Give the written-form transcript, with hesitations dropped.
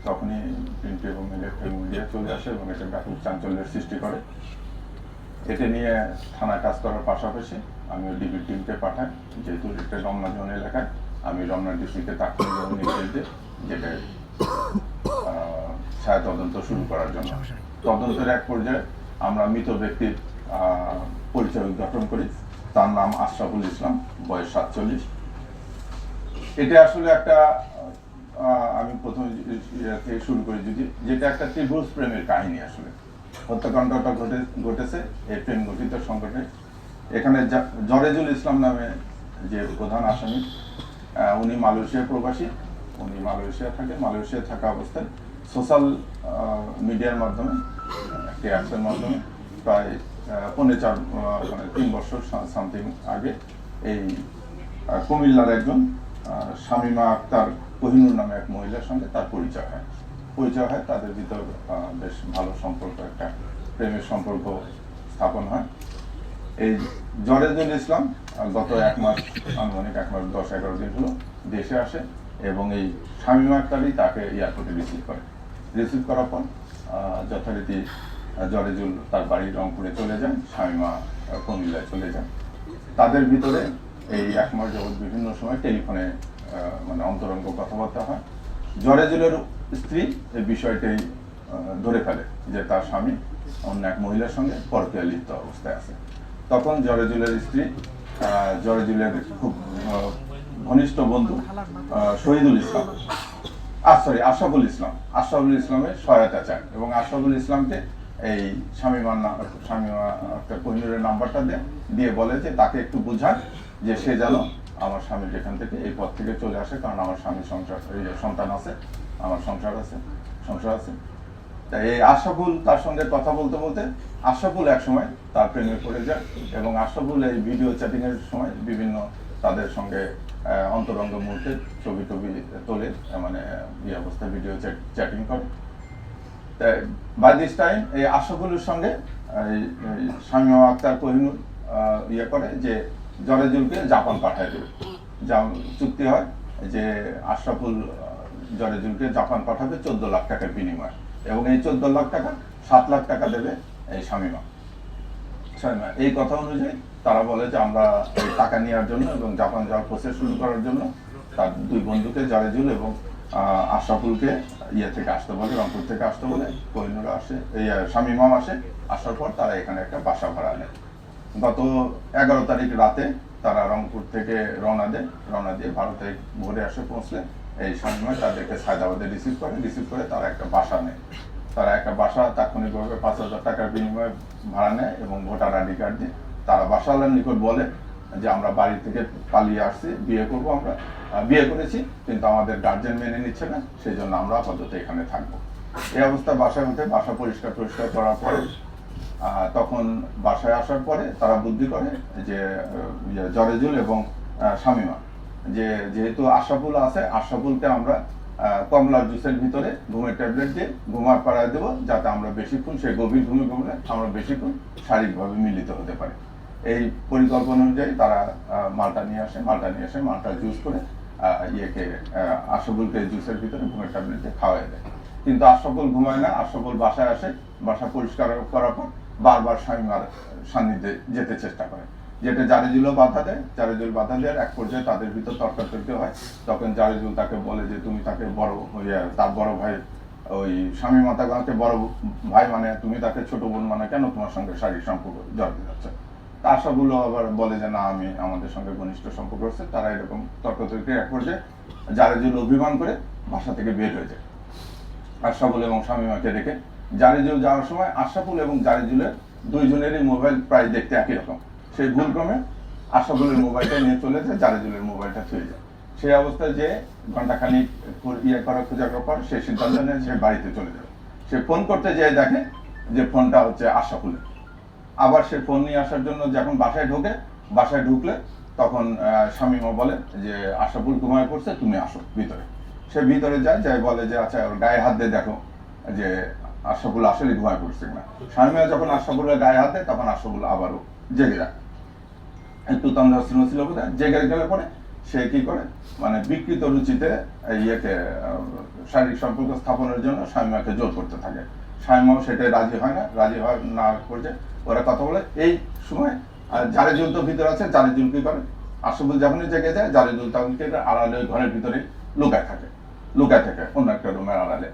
তখনই প্রিন্ট এবং electronic media চলে আসে এবং এটা ব্যাপক চাঞ্চল্যের সৃষ্টি করে। এটা নিয়ে থানা কাজ করার পাশাপাশি আমি ডিবি টিমকে পাঠাই, যেহেতু এটা রমনা জোন এলাকায় আমি রমনা ডিস্ট্রিক্টে তাৎক্ষণিকভাবে নির্দেশ দিই যেটা ছায়া তদন্ত শুরু করার জন্য। তদন্তের এক পর্যায়ে আমরা মৃত ব্যক্তির পরিচয় উদ্ঘাটন করি। তার নাম আশরাফুল ইসলাম, বয়স 47। এটা আসলে একটা আমি প্রথমে থেকে শুরু করি যদি, যেটা একটা ত্রিভুজ প্রেমের কাহিনী। আসলে হত্যাকাণ্ডটা ঘটেছে এই প্রেম গঠিত সংকটে। এখানে জরেজুল ইসলাম নামে যে প্রধান আসামি, উনি মালয়েশিয়া প্রবাসী। উনি মালয়েশিয়া থাকে। মালয়েশিয়া থাকা অবস্থায় সোশ্যাল মিডিয়ার মাধ্যমে একটি অ্যাপসের মাধ্যমে প্রায় 3 বছর সামথিং আগে এই কুমিল্লার একজন শামিমা আক্তার কোহিনুর নামে এক মহিলার সঙ্গে তার পরিচয় হয়। তাদের ভিতর বেশ ভালো সম্পর্ক, একটা প্রেমের সম্পর্ক স্থাপন হয়। এই জরেজুল ইসলাম গত 1 মাস, আনুমানিক 1 মাস 10-11 দিন হলো দেশে আসে এবং এই শামিমা আক্তারই তাকে এয়ারপোর্টে রিসিভ করার পর যথারীতি জরেজুল তার বাড়ি রংপুরে চলে যান, শামিমা কুমিল্লায় চলে যান। তাদের ভিতরে এই 1 মাস যাবৎ বিভিন্ন সময় টেলিফোনে মানে অন্তরঙ্গ কথাবার্তা হয়। জরেজুলের স্ত্রী এই বিষয়টাই ধরে ফেলে যে তার স্বামী অন্য এক মহিলার সঙ্গে পরকীয়া লিপ্ত অবস্থায় আছে। তখন জরেজুলের স্ত্রী জরেজুলের খুব ঘনিষ্ঠ বন্ধু আশরাফুল ইসলামের সহায়তা চায় এবং আশরাফুল ইসলামকে এই শামিমা কোহিনুরের নাম্বারটা দিয়ে বলে যে তাকে একটু বোঝান যে সে যেন আমার স্বামীর এখান থেকে এই পথ থেকে চলে আসে, কারণ আমার স্বামীর সন্তান আছে, আমার সংসার আছে। তাই এই আশরাফুল তার সঙ্গে কথা বলতে বলতে আশরাফুল এক সময় তার প্রেমে পড়ে যায় এবং আশরাফুল এই ভিডিও চ্যাটিং এর সময় বিভিন্ন তাদের সঙ্গে অন্তরঙ্গ মুহূর্তে ছবি তোলে, মানে এই অবস্থায় ভিডিও চ্যাটিং করে। বাই দিস টাইম এই আশরাফুলের সঙ্গে শামিমা আক্তার কোহিনুর করে যে জরেজুলকে জাপান পাঠায় দেবে। চুক্তি হয় যে আশরাফুল জরেজুলকে জাপান পাঠাবে 14 লাখ টাকার বিনিময়ে এবং এই 14 লাখ টাকা 7 লাখ টাকা দেবে এই শামিমা। এই কথা অনুযায়ী তারা বলে যে আমরা এই টাকা নেওয়ার জন্য এবং জাপান যাওয়ার প্রসেস শুরু করার জন্য তার 2 বন্ধুকে জরেজুল এবং আশরাফুলকে থেকে আসতে বলে, রংপুর থেকে আসতে বলে। কোহিনুর আসে, এই শামিমাও আসে। আসার পর তারা এখানে একটা বাসা ভাড়া নেয়। গত 11 তারিখ রাতে তারা রংপুর থেকে রওনা দিয়ে 12 তারিখ ভোরে পৌঁছলে এই শামিমা তাদেরকে সায়দাবাদে রিসিভ করে তারা একটা বাসা নেয়। তাৎক্ষণিকভাবে 5,000 টাকার বিনিময়ে ভাড়া নেয় এবং ভোটার আইডি কার্ড দিয়ে তারা বাসাওয়ালার নিকট বলে যে আমরা বাড়ি থেকে পালিয়ে আসছি, আমরা বিয়ে করেছি, কিন্তু আমাদের গার্জেন মেনে নিচ্ছে না, সেই জন্য আমরা আপাতত এখানে থাকবো। এই অবস্থায় বাসায় উঠে বাসা পরিষ্কার করার পরে তখন বাসায় আসার পরে তারা বুদ্ধি করে যে জরেজুল এবং শামিমা যেহেতু আশরাফুলকে আমরা কমলার জুসের ভিতরে ঘুমের ট্যাবলেট দিয়ে ঘুমার পাড়ায় দেবো, যাতে আমরা বেশিক্ষণ সে গভীর ঘুমে আমরা বেশিক্ষণ শারীরিকভাবে মিলিত হতে পারি। এই পরিকল্পনা অনুযায়ী তারা মালটা নিয়ে আসে, মালটা জুস করে আশরাফুলকে জুসের ভিতরে ঘুমের ট্যাবলেট দিয়ে খাওয়াই দেয়। কিন্তু আশরাফুল ঘুমায় না। আশরাফুল বাসায় আসে, বাসা পরিষ্কার করার পর বারবার শামিমার সান্নিধ্যে যেতে চেষ্টা করে, যেটা জরেজুল বাধা দেওয়ার এক পর্যায়ে তাদের ভিতর তর্কাতর্কি হয়। তখন জরেজুল তাকে বলে যে তুমি তাকে তার বড় ভাই ওই শামিমা তাকে বড় ভাই মানে তুমি তাকে ছোট বোন মানে কেন তোমার সঙ্গে শারীরিক সম্পর্ক জড়াতে যাচ্ছে। আশরাফুল আবার বলে যে না, আমাদের সঙ্গে ঘনিষ্ঠ সম্পর্ক হচ্ছে। তারা এরকম তর্কাতর্কি এক পর্যায়ে জরেজুল অভিমান করে বাসা থেকে বের হয়ে যায় আশরাফুল এবং শামিমাকে রেখে। জরেজুল যাওয়ার সময় আশরাফুল এবং জরেজুলের দুইজনেরই মোবাইল প্রায় দেখতে একই রকম। সেই ভুলক্রমে আশরাফুলের মোবাইলটা নিয়ে চলে যায়, জরেজুলের মোবাইলটা ছুঁয়ে যায়। সেই অবস্থায় যে ঘন্টাখানিক খোঁজার পর সে সিদ্ধান্ত নেয় সে বাড়িতে চলে যাবে। সে ফোন করতে যেয়ে দেখে যে ফোনটা হচ্ছে আশরাফুলের। আবার সে ফোন নিয়ে আসার জন্য যখন বাসায় ঢুকলে তখন শামিমা বলে যে আশরাফুল ঘুমায় পড়ছে, তুমি আসো ভিতরে। সে ভিতরে যাই বলে যে আচ্ছা ওর গায়ে হাত দিয়ে দেখো যে আশরাফুল আসলে ঘুমায় পড়ছে কিনা। শামিমা যখন আশরাফুলের গায়ে হাত দেয় তখন আশরাফুল আবারও জেগে যায়। একটু তন্দ্রাচ্ছন্ন ছিল বোধহয়। জেগে গেলে পরে সে কি করে মানে বিকৃত রুচিতে ইয়েকে শারীরিক সম্পর্ক স্থাপনের জন্য শামীমাকে জোর করতে থাকে। শামীমাও সেটাই রাজি হয় না করছে, ওরা কথা বলে। এই সময় জারিদুল তো ভিতরে আছে, জারিদুল কি করে, আশরাফুল যখনই জেগে যায় জারিদুল তখনকে আড়ালে ঘরের ভিতরে লুকায় থাকে অন্য একটা রুমের আড়ালে।